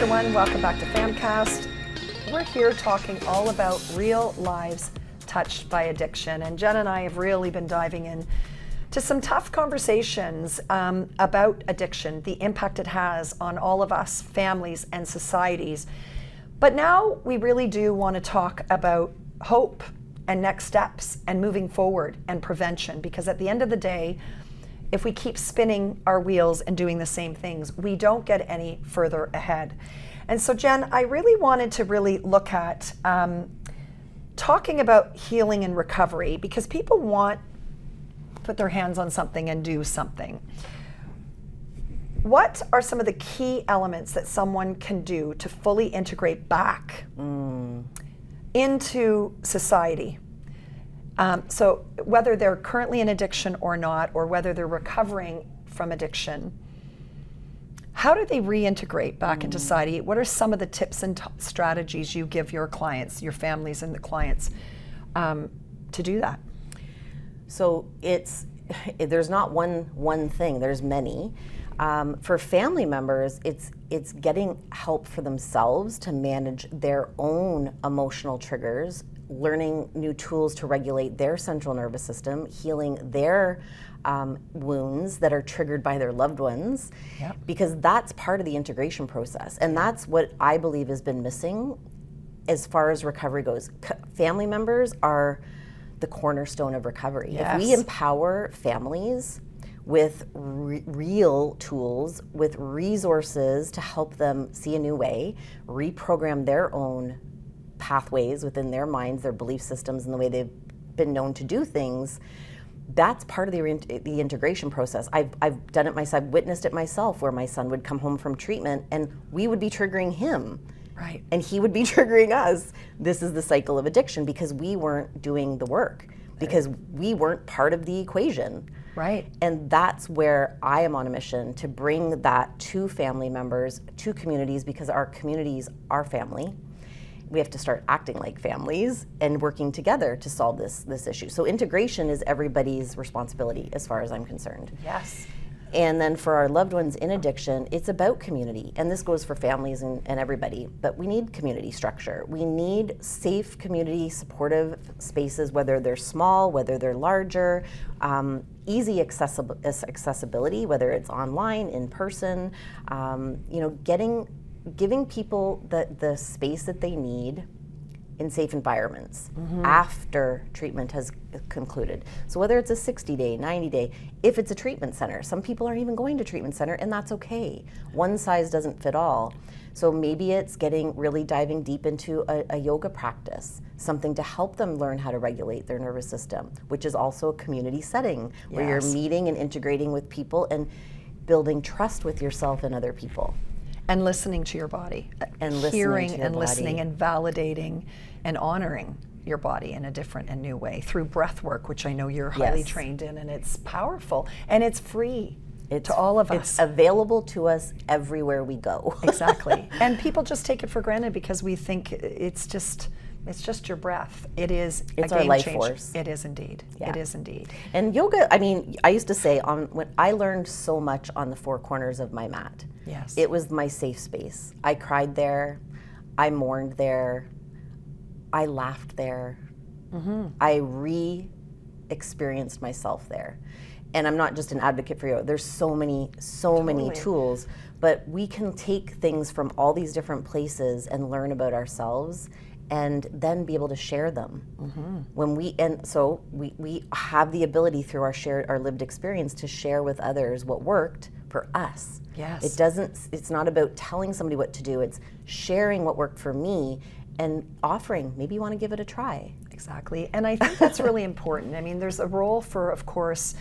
everyone. Welcome back to PHAMCAST. We're here talking all about real lives touched by addiction. And Jen and I have really been diving in to some tough conversations about addiction, the impact it has on all of us, families and societies. But now we really do want to talk about hope and next steps and moving forward and prevention, because at the end of the day, if we keep spinning our wheels and doing the same things, we don't get any further ahead. And so, Jen, I really wanted to really look at talking about healing and recovery, because people want to put their hands on something and do something. What are some of the key elements that someone can do to fully integrate back into society? So whether they're currently in addiction or not, or whether they're recovering from addiction, how do they reintegrate back into society? What are some of the tips and strategies you give your clients, your families and the clients to do that? So there's not one thing, there's many. For family members, it's getting help for themselves to manage their own emotional triggers, learning new tools to regulate their central nervous system, healing their wounds that are triggered by their loved ones, because that's part of the integration process. And that's what I believe has been missing as far as recovery goes. Family members are the cornerstone of recovery. Yes. If we empower families with real tools, with resources to help them see a new way, reprogram their own pathways within their minds, their belief systems, and the way they've been known to do things, that's part of the integration process. I've done it myself, I've witnessed it myself, where my son would come home from treatment and we would be triggering him. Right. And he would be triggering us. This is the cycle of addiction, because we weren't doing the work, because we weren't part of the equation. Right. And that's where I am on a mission to bring that to family members, to communities, because our communities are family. We have to start acting like families and working together to solve this issue. So integration is everybody's responsibility as far as I'm concerned. Yes. And then for our loved ones in addiction, it's about community. And this goes for families and everybody, but we need community structure. We need safe community supportive spaces, whether they're small, whether they're larger, easy accessibility, whether it's online, in person, giving people the space that they need in safe environments after treatment has concluded. So whether it's a 60-day, 90-day, if it's a treatment center, some people aren't even going to treatment center, and that's okay. One size doesn't fit all. So maybe it's really diving deep into a yoga practice, something to help them learn how to regulate their nervous system, which is also a community setting where you're meeting and integrating with people and building trust with yourself and other people. And listening to your body, and hearing and listening and validating and honoring your body in a different and new way through breath work, which I know you're highly trained in, and it's powerful and it's free to all of us. It's available to us everywhere we go. Exactly. And people just take it for granted because we think it's just your breath. It's a game our life changer. Force. It is indeed. Yeah. It is indeed. And yoga, I used to say when I learned so much on the four corners of my mat. Yes. It was my safe space. I cried there, I mourned there, I laughed there, I re-experienced myself there. And I'm not just an advocate for yoga. There's so many tools, but we can take things from all these different places and learn about ourselves, and then be able to share them. When we have the ability through our lived experience to share with others what worked for us. Yes. It's not about telling somebody what to do, it's sharing what worked for me and offering, maybe you want to give it a try. Exactly. And I think that's really important. I mean, there's a role for, of course,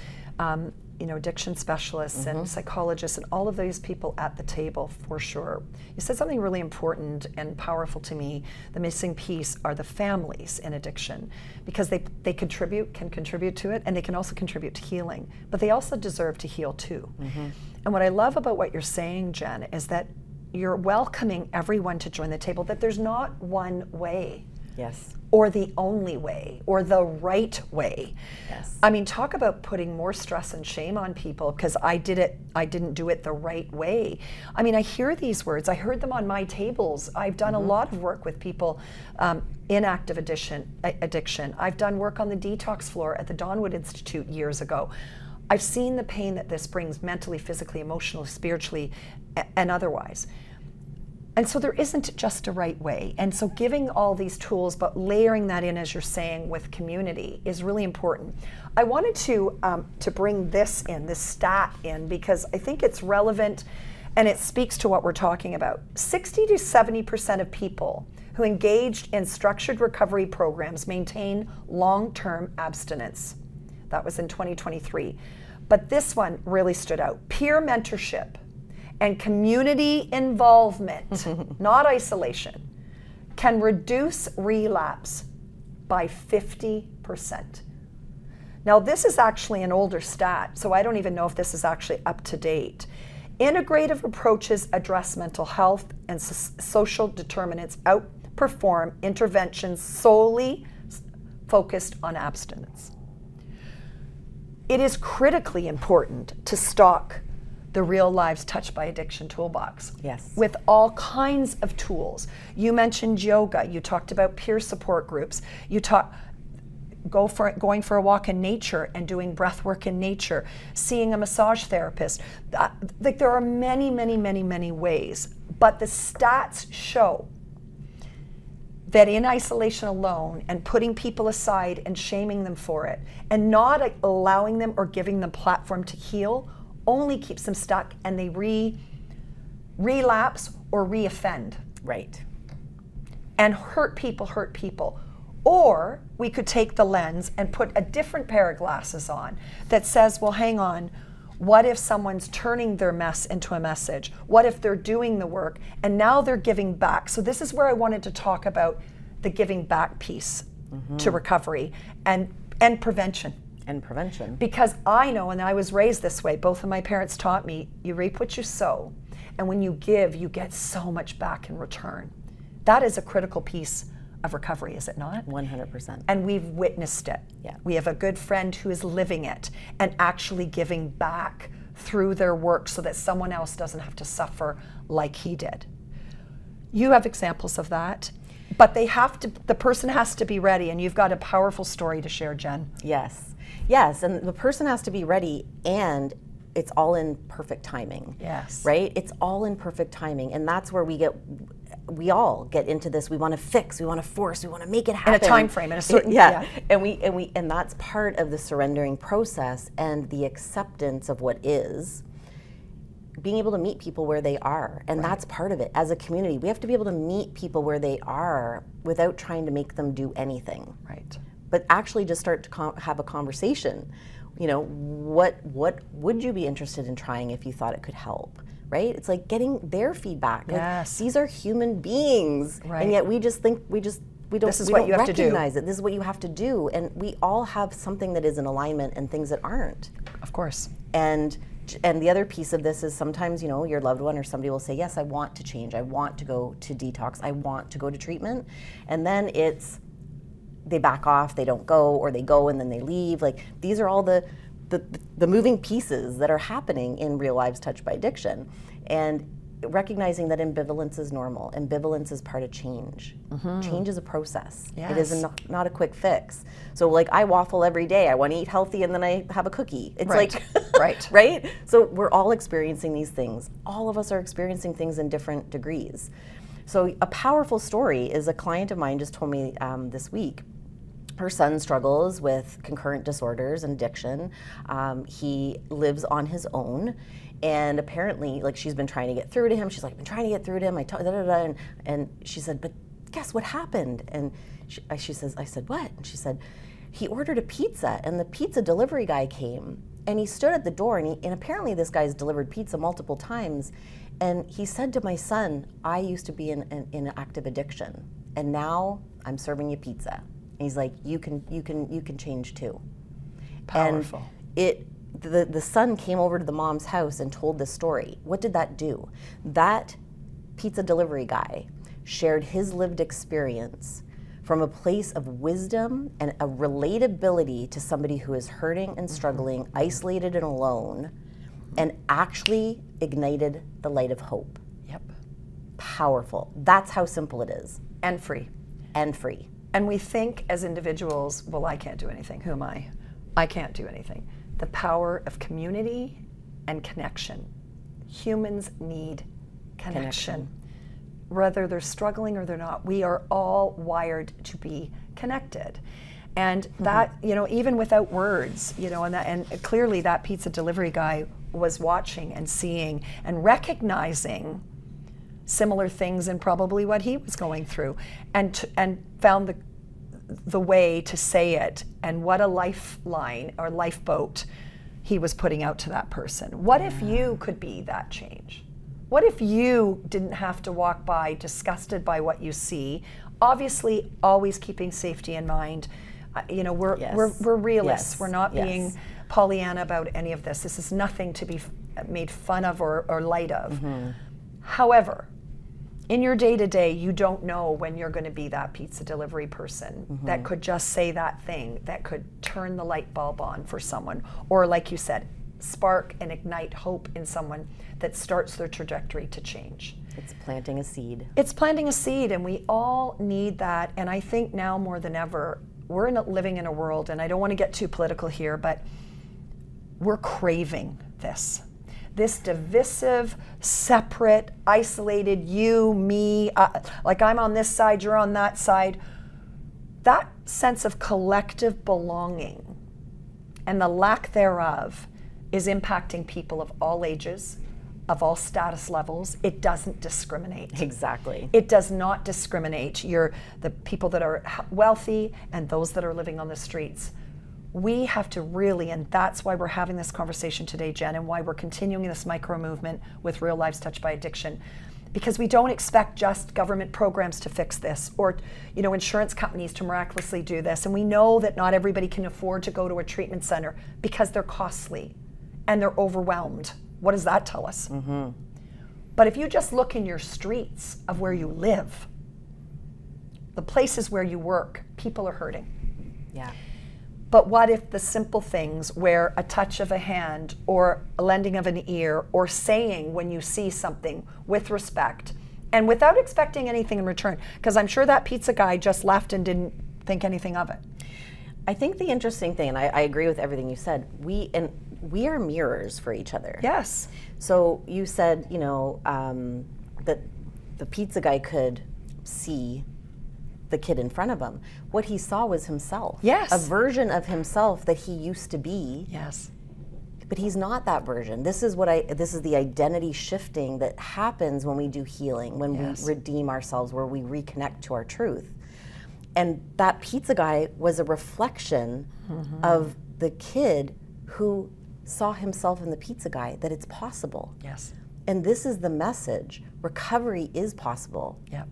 addiction specialists and psychologists and all of those people at the table, for sure. You said something really important and powerful to me. The missing piece are the families in addiction, because they can contribute to it, and they can also contribute to healing, but they also deserve to heal too. And what I love about what you're saying, Jen, is that you're welcoming everyone to join the table, that there's not one way Yes. or the only way, or the right way. Yes. I mean, talk about putting more stress and shame on people because I didn't do it the right way. I mean, I hear these words, I heard them on my tables. I've done a lot of work with people in active addiction. I've done work on the detox floor at the Donwood Institute years ago. I've seen the pain that this brings mentally, physically, emotionally, spiritually, and otherwise. And so there isn't just a right way. And so giving all these tools, but layering that in, as you're saying, with community is really important. I wanted to bring this stat in, because I think it's relevant and it speaks to what we're talking about. 60 to 70% of people who engaged in structured recovery programs maintain long-term abstinence. That was in 2023. But this one really stood out. Peer mentorship and community involvement, not isolation, can reduce relapse by 50%. Now, this is actually an older stat, so I don't even know if this is actually up to date. Integrative approaches address mental health and social determinants outperform interventions solely focused on abstinence. It is critically important to stock the Real Lives Touched by Addiction toolbox. Yes. With all kinds of tools. You mentioned yoga, you talked about peer support groups, you going for a walk in nature and doing breath work in nature, seeing a massage therapist. Like, there are many, many, many, many ways, but the stats show that in isolation alone and putting people aside and shaming them for it and not allowing them or giving them platform to heal only keeps them stuck, and they relapse or reoffend. Right. And hurt people. Or we could take the lens and put a different pair of glasses on that says, well, hang on, what if someone's turning their mess into a message? What if they're doing the work and now they're giving back? So this is where I wanted to talk about the giving back piece to recovery and prevention. And prevention. Because I know, and I was raised this way, both of my parents taught me, you reap what you sow, and when you give, you get so much back in return. That is a critical piece of recovery, is it not? 100%. And we've witnessed it. Yeah. We have a good friend who is living it and actually giving back through their work so that someone else doesn't have to suffer like he did. You have examples of that, but the person has to be ready, and you've got a powerful story to share, Jen. Yes, and the person has to be ready, and it's all in perfect timing. Yes. Right? It's all in perfect timing, and that's where we all get into this. We want to fix, we want to force, we want to make it happen. In a time frame, in a certain And that's part of the surrendering process and the acceptance of what is. Being able to meet people where they are, and that's part of it. As a community, we have to be able to meet people where they are without trying to make them do anything. Right. But actually just start to have a conversation. You know, what would you be interested in trying if you thought it could help, right? It's like getting their feedback. Yes. Like, these are human beings, right. And yet we just think we don't This is what you have to do. recognize it. This is what you have to do, and we all have something that is in alignment and things that aren't. Of course. And the other piece of this is sometimes, you know, your loved one or somebody will say, yes, I want to change. I want to go to detox. I want to go to treatment. And then they back off, they don't go, or they go and then they leave. Like, these are all the moving pieces that are happening in Real Lives Touched by Addiction. And recognizing that ambivalence is normal. Ambivalence is part of change. Change is a process. Yes. It is not a quick fix. So, like, I waffle every day. I want to eat healthy and then I have a cookie. It's right. like, right. Right? So we're all experiencing these things. All of us are experiencing things in different degrees. So a powerful story is a client of mine just told me this week. Her son struggles with concurrent disorders and addiction. He lives on his own, and apparently, like, she's been trying to get through to him. She's like, I've been trying to get through to him. And she said, but guess what happened? And she says, I said, what? And she said, he ordered a pizza, and the pizza delivery guy came, and he stood at the door, and apparently this guy's delivered pizza multiple times, and he said to my son, I used to be in active addiction, and now I'm serving you pizza. And he's like, you can change too. Powerful. And the son came over to the mom's house and told this story. What did that do? That pizza delivery guy shared his lived experience from a place of wisdom and a relatability to somebody who is hurting and struggling, isolated and alone, and actually ignited the light of hope. Yep. Powerful. That's how simple it is. And free. And free. And we think as individuals, well, I can't do anything. Who am I? I can't do anything. The power of community and connection. Humans need connection. Whether they're struggling or they're not, we are all wired to be connected. And that, even without words, and clearly that pizza delivery guy was watching and seeing and recognizing similar things in probably what he was going through, and found the way to say it, and what a lifeline or lifeboat he was putting out to that person. What if you could be that change? What if you didn't have to walk by disgusted by what you see? Obviously, always keeping safety in mind. We're realists. Yes. We're not being Pollyanna about any of this. This is nothing to be made fun of or light of. However, in your day-to-day, you don't know when you're going to be that pizza delivery person that could just say that thing, that could turn the light bulb on for someone, or like you said, spark and ignite hope in someone that starts their trajectory to change. It's planting a seed. It's planting a seed, and we all need that. And I think now more than ever, we're living in a world, and I don't want to get too political here, but we're craving this divisive, separate, isolated, you, me, like I'm on this side, you're on that side. That sense of collective belonging and the lack thereof is impacting people of all ages, of all status levels. It doesn't discriminate. Exactly. It does not discriminate. The people that are wealthy and those that are living on the streets. We have to really, and that's why we're having this conversation today, Jen, and why we're continuing this micro movement with Real Lives Touched by Addiction, because we don't expect just government programs to fix this, or insurance companies to miraculously do this. And we know that not everybody can afford to go to a treatment center because they're costly and they're overwhelmed. What does that tell us? But if you just look in your streets of where you live, the places where you work, people are hurting. Yeah. But what if the simple things, where a touch of a hand or a lending of an ear or saying when you see something with respect and without expecting anything in return, because I'm sure that pizza guy just left and didn't think anything of it. I think the interesting thing, and I agree with everything you said, we are mirrors for each other. Yes. So you said, that the pizza guy could see the kid in front of him. What he saw was himself. Yes. A version of himself that he used to be. Yes. But he's not that version. This is the identity shifting that happens when we do healing, when we redeem ourselves, where we reconnect to our truth. And that pizza guy was a reflection of the kid who saw himself in the pizza guy, that it's possible. Yes. And this is the message. Recovery is possible. Yep.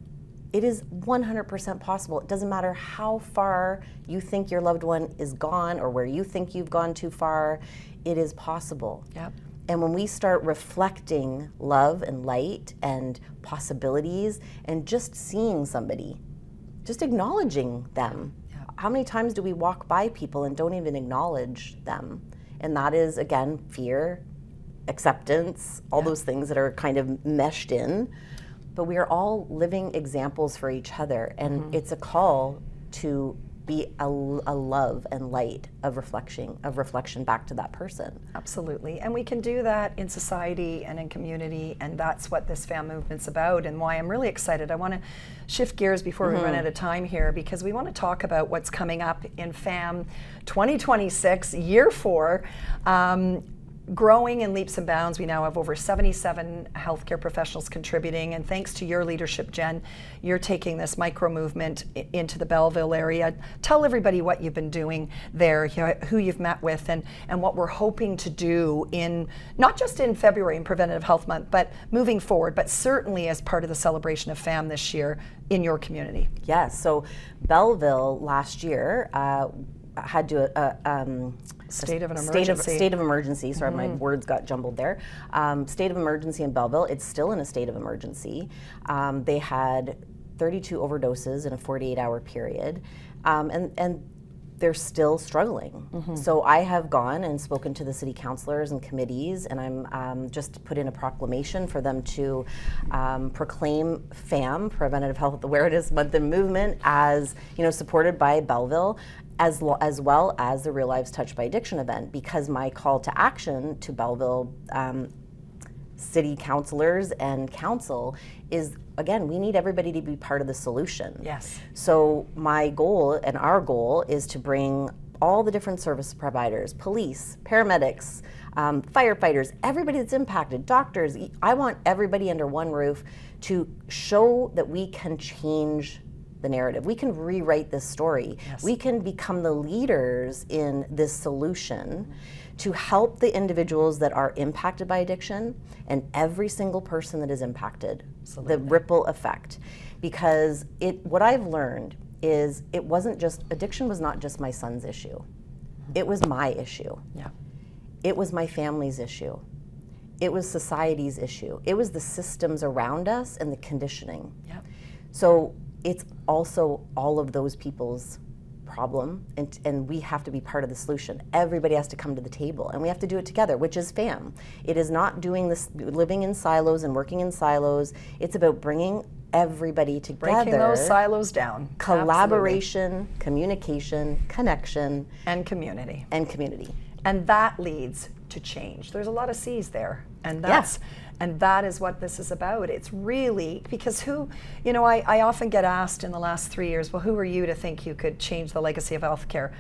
It is 100% possible. It doesn't matter how far you think your loved one is gone or where you think you've gone too far, it is possible. Yep. And when we start reflecting love and light and possibilities and just seeing somebody, just acknowledging them. Yep. How many times do we walk by people and don't even acknowledge them? And that is, again, fear, acceptance, all those things that are kind of meshed in. But we are all living examples for each other, and it's a call to be a love and light of reflection back to that person. Absolutely. And we can do that in society and in community, and that's what this FAM movement's about, and why I'm really excited. I want to shift gears before we run out of time here, because we want to talk about what's coming up in FAM 2026, year 4. Growing in leaps and bounds. We now have over 77 healthcare professionals contributing, and thanks to your leadership, Jen, you're taking this micro movement into the Belleville area. Tell everybody what you've been doing there, who you've met with, and what we're hoping to do in, not just in February in Preventative Health Month, but moving forward, but certainly as part of the celebration of FAM this year in your community. Yes, so Belleville last year had to State of an emergency. State of emergency. Sorry, my words got jumbled there. State of emergency in Belleville. It's still in a state of emergency. They had 32 overdoses in a 48-hour period, and they're still struggling. So I have gone and spoken to the city councilors and committees, and I'm just put in a proclamation for them to proclaim PHAM, Preventative Health Awareness Month and Movement, as supported by Belleville, as well as the Real Lives Touched by Addiction event, because my call to action to Belleville city councilors and council is, again, we need everybody to be part of the solution. Yes. So my goal and our goal is to bring all the different service providers, police, paramedics, firefighters, everybody that's impacted, doctors. I want everybody under one roof to show that we can change the narrative. We can rewrite this story. Yes. We can become the leaders in this solution to help the individuals that are impacted by addiction and every single person that is impacted. Absolutely. The ripple effect. Because what I've learned is addiction was not just my son's issue. It was my issue. Yeah. It was my family's issue. It was society's issue. It was the systems around us and the conditioning. Yeah. So it's also all of those people's problem, and we have to be part of the solution. Everybody has to come to the table, and we have to do it together, which is PHAM. It is not doing this, living in silos and working in silos. It's about bringing everybody together. Breaking those silos down. Collaboration, Absolutely. Communication, connection. And community. And community. And that leads to change. There's a lot of C's there. And that is what this is about. It's really, because I often get asked in the last 3 years, well, who are you to think you could change the legacy of healthcare?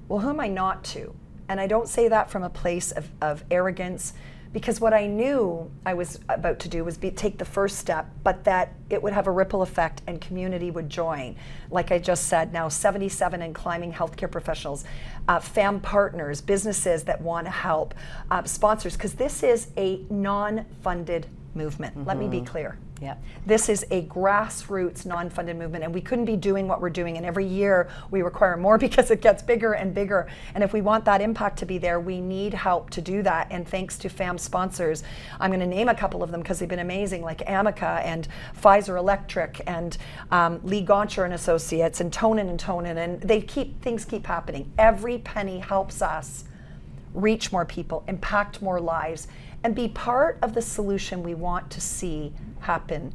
Well, who am I not to? And I don't say that from a place of arrogance, because what I knew I was about to do was take the first step, but that it would have a ripple effect and community would join. Like I just said, now 77 and climbing healthcare professionals, FAM partners, businesses that want to help, sponsors, because this is a non-funded movement. Let me be clear. Yeah. This is a grassroots, non-funded movement, and we couldn't be doing what we're doing, and every year we require more because it gets bigger and bigger. And if we want that impact to be there, we need help to do that. And thanks to FAM sponsors, I'm going to name a couple of them because they've been amazing, like Amica and Pfizer Electric and Lee Goncher and Associates and Tonin, and things keep happening. Every penny helps us reach more people, impact more lives, and be part of the solution we want to see happen.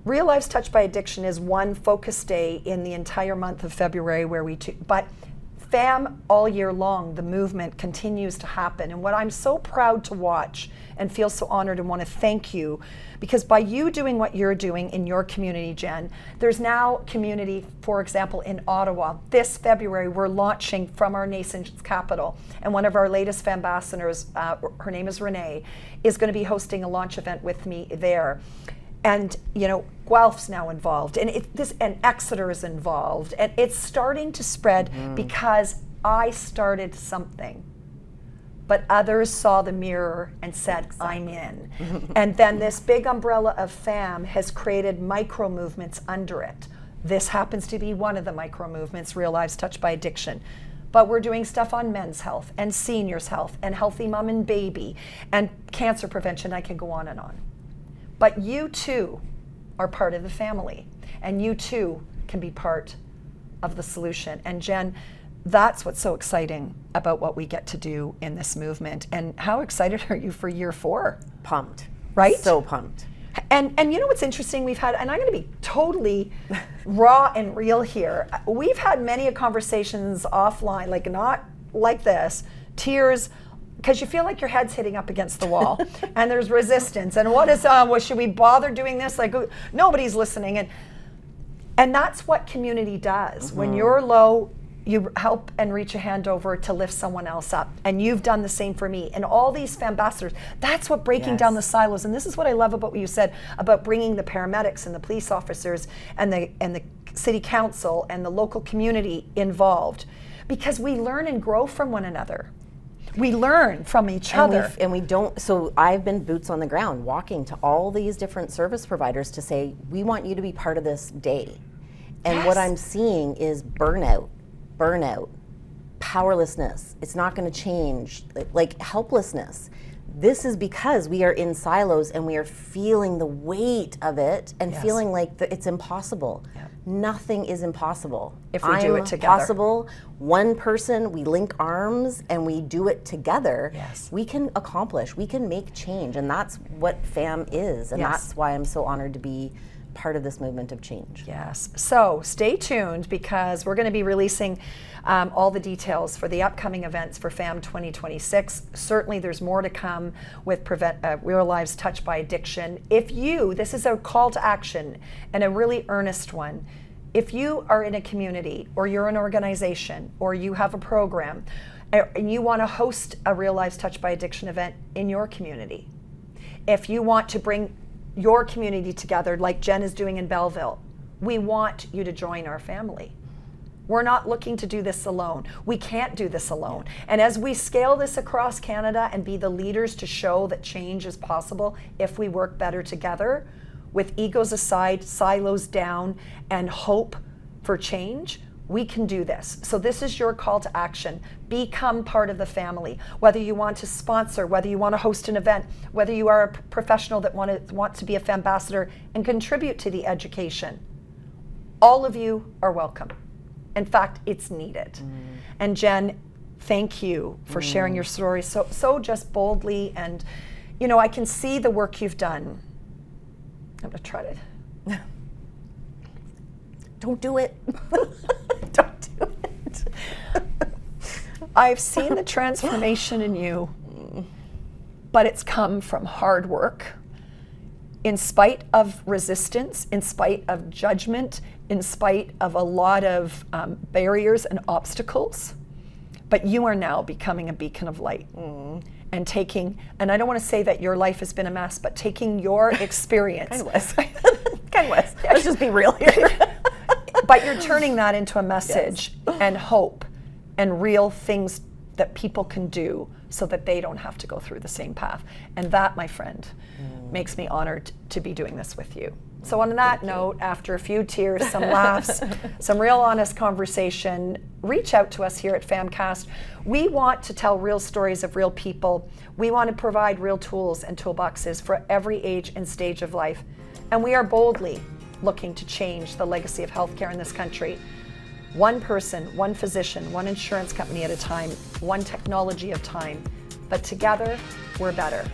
Real Lives Touched by Addiction is one focus day in the entire month of February but FAM all year long, the movement continues to happen. And what I'm so proud to watch and feel so honored and want to thank you, because by you doing what you're doing in your community, Jen, there's now community, for example, in Ottawa. This February, we're launching from our nation's capital. And one of our latest ambassadors, her name is Renee, is going to be hosting a launch event with me there. And Guelph's now involved, and Exeter is involved, and it's starting to spread because I started something, but others saw the mirror and said, I'm in. And then this big umbrella of FAM has created micro movements under it. This happens to be one of the micro movements, Real Lives Touched by Addiction. But we're doing stuff on men's health and seniors' health and healthy mom and baby and cancer prevention. I can go on and on. But you too are part of the family, and you too can be part of the solution. And Jen, that's what's so exciting about what we get to do in this movement. And how excited are you for year 4? Pumped. Right? So pumped. And you know what's interesting? We've had, and I'm going to be totally raw and real here. We've had many conversations offline, like not like this, tears, because you feel like your head's hitting up against the wall and there's resistance. And what is, should we bother doing this? Like, nobody's listening. And that's what community does. When you're low, you help and reach a hand over to lift someone else up. And you've done the same for me. And all these ambassadors, that's what breaking down the silos. And this is what I love about what you said about bringing the paramedics and the police officers and the city council and the local community involved. Because we learn and grow from one another. We learn from each other. And we don't, so I've been boots on the ground, walking to all these different service providers to say, we want you to be part of this day. And what I'm seeing is burnout, powerlessness. It's not going to change, like helplessness. this is because we are in silos and we are feeling the weight of it and feeling like it's impossible. Nothing is impossible. If we do it together. Possible. One person, we link arms and we do it together. We can accomplish, we can make change, and that's what FAM is, and that's why I'm so honored to be part of this movement of change. So stay tuned, because we're going to be releasing all the details for the upcoming events for FAM 2026. Certainly there's more to come with Real Lives Touched by Addiction. This is a call to action, and a really earnest one. If you are in a community, or you're an organization, or you have a program, and you want to host a Real Lives Touched by Addiction event in your community, if you want to bring your community together like Jen is doing in Belleville, we want you to join our family. We're not looking to do this alone. We can't do this alone. And as we scale this across Canada and be the leaders to show that change is possible if we work better together, with egos aside, silos down, and hope for change, we can do this. So this is your call to action. Become part of the family. Whether you want to sponsor, whether you want to host an event, whether you are a professional that wants to be a FAMbassador and contribute to the education, all of you are welcome. In fact, it's needed. And Jen, thank you for sharing your story so just boldly. And I can see the work you've done. I'm gonna try to. Don't do it. Don't do it. I've seen the transformation in you, but it's come from hard work, in spite of resistance, in spite of judgment, in spite of a lot of barriers and obstacles. But you are now becoming a beacon of light. And and I don't want to say that your life has been a mess, but taking your experience. Kind of was. Let's just be real here. But you're turning that into a message and hope and real things that people can do so that they don't have to go through the same path. And that, my friend, makes me honored to be doing this with you. So on that note, after a few tears, some laughs, some real honest conversation, reach out to us here at PHAMCAST. We want to tell real stories of real people. We want to provide real tools and toolboxes for every age and stage of life. And we are boldly looking to change the legacy of healthcare in this country. One person, one physician, one insurance company at a time, one technology at a time. But together, we're better.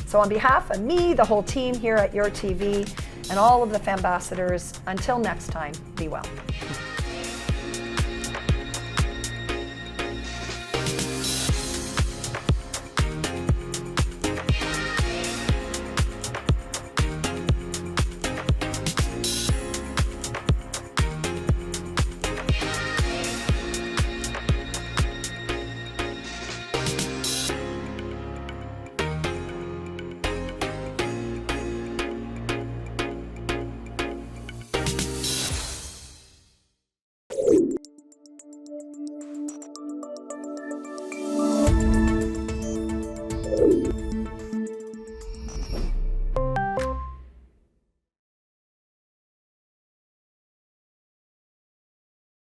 So on behalf of me, the whole team here at Your TV, and all of the FAMbassadors, until next time, be well.